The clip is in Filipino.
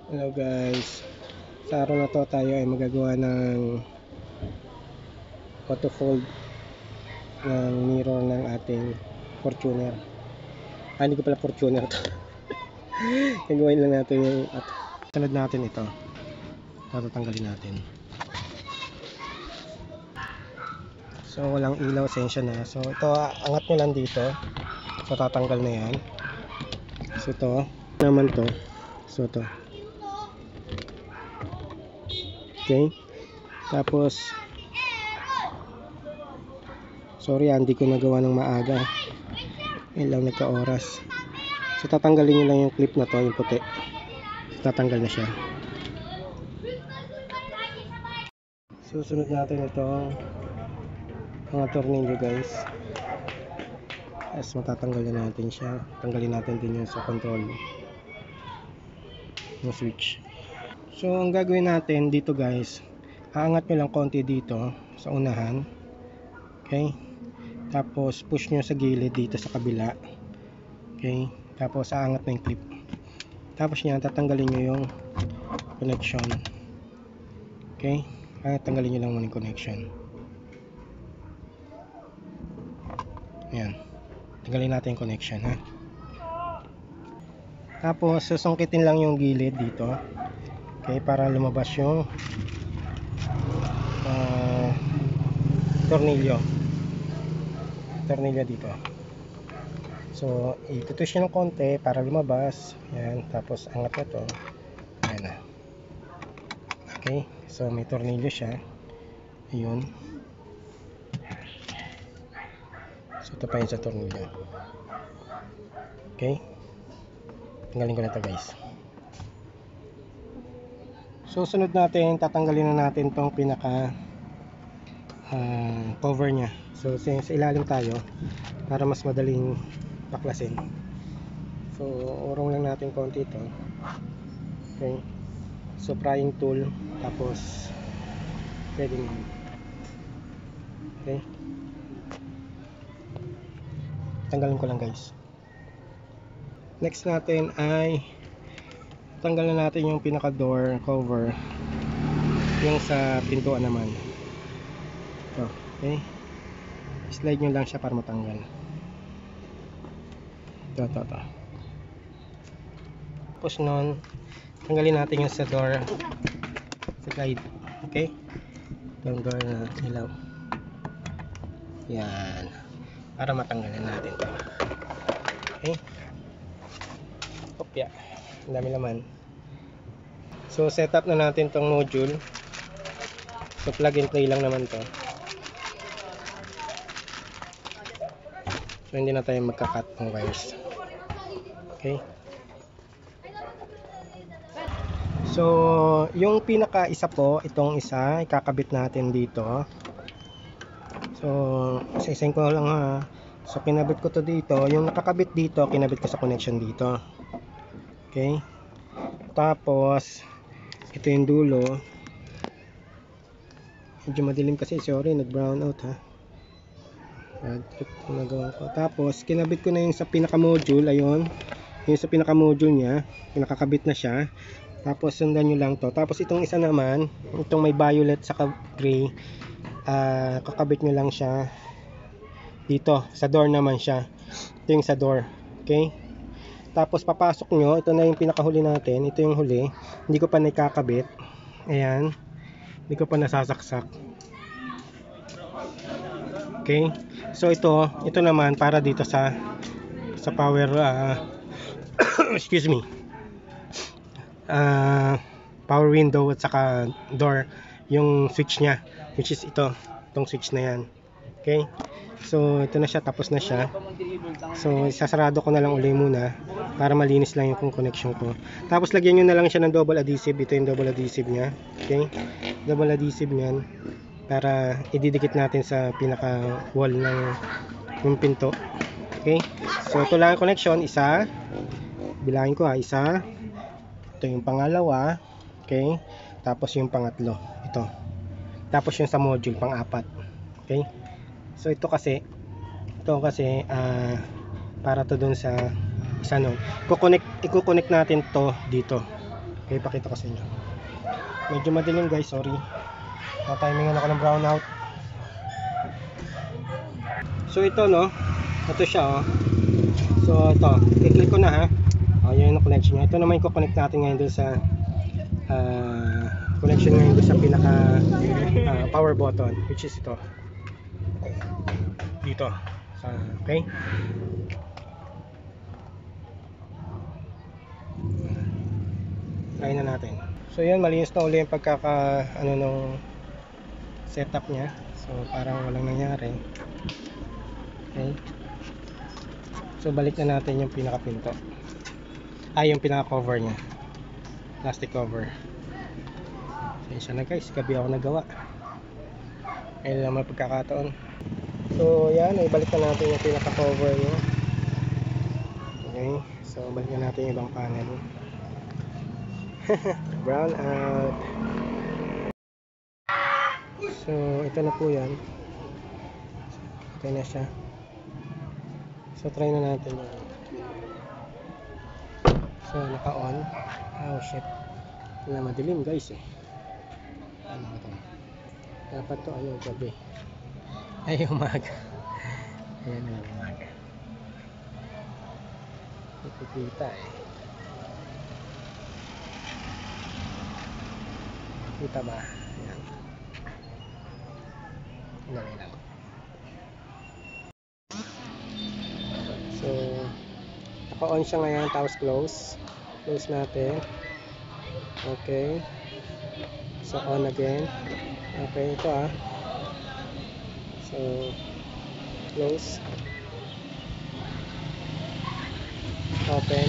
Hello guys, sa araw na to tayo ay magagawa ng auto fold ng mirror ng ating Fortuner. Hindi ko pala Fortuner to. Gagawin lang natin yung sunod natin ito. Tatanggalin natin. So walang ilaw, sensya na. So ito, angat nyo lang dito. So tatanggal na yan. So ito naman to. So ito. Okay. Tapos sorry, hindi ko nagawa ng maaga. Ilang nagka-oras. So tatanggalin nyo lang yung clip na to, yung puti. So, tatanggal na siya. Susunod natin itong mga tornilyo guys. As matatanggal na natin siya. Tanggalin natin din yung sa control yung switch. So ang gagawin natin dito guys, aangat nyo lang konti dito sa unahan. Okay. Tapos push nyo sa gilid dito sa kabila. Okay. Tapos aangat na yung clip. Tapos yan, tatanggalin nyo yung connection. Okay. Tanggalin nyo lang muna yung connection. Ayan. Tanggalin natin yung connection ha. Tapos susungkitin lang yung gilid dito. Okay, para lumabas yung tornilyo dito. So itutush nyo ng konti para lumabas. Ayan, tapos angat na to. Ayan na. Okay, so may tornilyo siya. Ayun. So ito pa yun sa tornilyo. Okay, tanggalin ko na ito guys. So sunod natin, tatanggalin na natin tong pinaka cover nya. So since ilalim tayo, para mas madaling baklasin, so urong lang natin konti ito. Okay, so prying tool, tapos pwede mo. Okay, tanggalin ko lang guys. Next natin ay tanggalin natin yung pinaka door cover, yung sa pintuan naman. Ito, okay, slide nyo lang siya para matanggal. Ito. Tapos nun, tanggalin natin yung sa door, sa guide. Okay, yung door na ilaw. Yan, para matanggalan natin ito. Okay, kopya, ang dami laman. So set up na natin tong module. So plug and play lang naman to. So hindi na tayo magka-cut ng wires. Okay, so yung pinaka isa po, itong isa ikakabit natin dito. So isa-isahin ko lang ha. So kinabit ko to dito, yung nakakabit dito kinabit ko sa connection dito. Okay, tapos ito yung dulo. Medyo madilim kasi, sorry, nag brown out ha. Nagawa ko. Tapos kinabit ko na yung sa pinaka module. Ayun, yung sa pinaka module nya, nakakabit na siya. Tapos sundan nyo lang to. Tapos itong isa naman, itong may violet saka gray, kakabit nyo lang siya dito, sa door naman siya. Ito yung sa door. Okay, tapos papasok nyo, ito na yung pinakahuli natin. Ito yung huli, hindi ko pa nakakabit. Ayan, hindi ko pa nasasaksak. Okay, so ito naman para dito sa power excuse me, power window at saka door, yung switch nya, which is itong switch na yan. Okay, so ito na siya, tapos na siya. So isasarado ko na lang uli muna para malinis lang yung connection ko. Tapos lagyan nyo na lang siya ng double adhesive. Ito yung double adhesive nya. Okay, double adhesive nyan para ididikit natin sa pinaka wall ng yung pinto. Okay, so ito lang ang connection. Isa, bilangin ko isa, ito yung pangalawa. Okay, tapos yung pangatlo, ito, tapos yung sa module pang-apat. Okay, so ito kasi para to dun sa isa, no, i-connect natin to dito. Okay, pakita ko sa inyo. Medyo madilim guys, sorry. Na-timingan ako ng brownout. So ito no, ito siya oh. So ito, i-click ko na ha. Yun yung connection niya. Ito naman yung connect natin ngayon doon sa connection ngayon doon sa pinaka power button, which is ito. Dito. Okay? Try na natin. So yun, malinis na uli yung nung setup niya. So parang walang nangyari. Okay. So balik na natin yung pinaka-pinto. Yung pinaka-cover niya. Plastic cover. Pasensya na guys, gabi ako nagawa. Ayun lang may pagkakataon. So yan, ibalik na natin yung pinaka-cover niya. Okay. So balik na natin yung ibang panel. Brown out. So ito na po yan. Okay na siya. So try na natin yun. So naka on. Oh shit, wala, madilim guys eh. Ano ba ito? Dapat to gabi. Ay umaga. Ayan na umaga. Nakikita eh. Kita ba? Ayan. Dali lang. So naka-on siya ngayon, tapos close natin. Okay, so on again. Okay, ito so close, open.